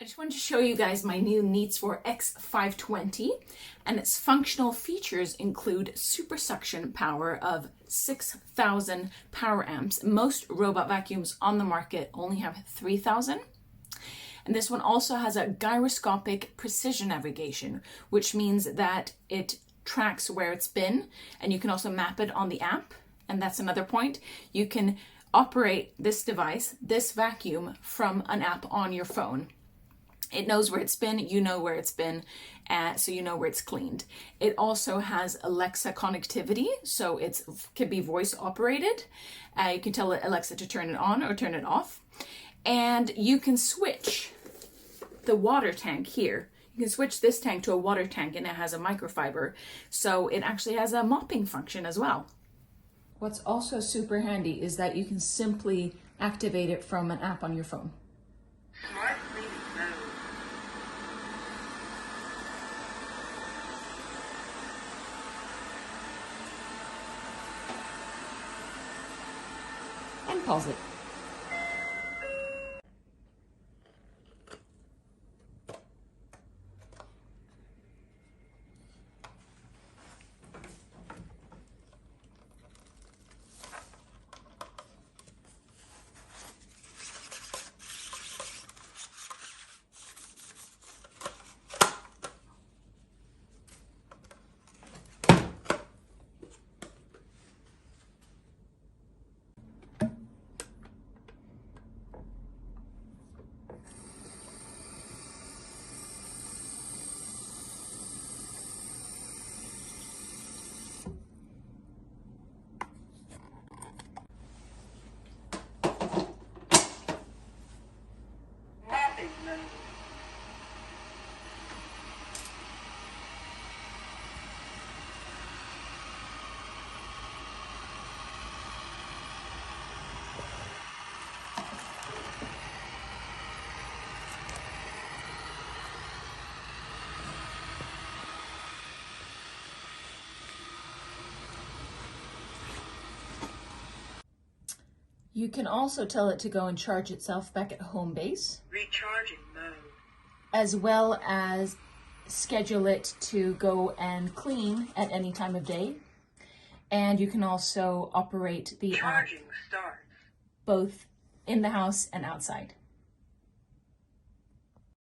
I just wanted to show you guys my new Neatsvor X520, and its functional features include super suction power of 6,000 power amps. Most robot vacuums on the market only have 3,000. And this one also has a gyroscopic precision navigation, which means that it tracks where it's been, and you can also map it on the app. And that's another point. You can operate this device, this vacuum, from an app on your phone. It knows where it's been, you know where it's been, so you know where it's cleaned. It also has Alexa connectivity, so it can be voice operated. You can tell Alexa to turn it on or turn it off. And you can switch the water tank here. You can switch this tank to a water tank, and it has a microfiber, so it actually has a mopping function as well. What's also super handy is that you can simply activate it from an app on your phone. Smart cleaning mode. And pause it. Mopping mode. You can also tell it to go and charge itself back at home base, Recharging mode. as well as schedule it to go and clean at any time of day. And you can also operate the app Charging starts. both in the house and outside.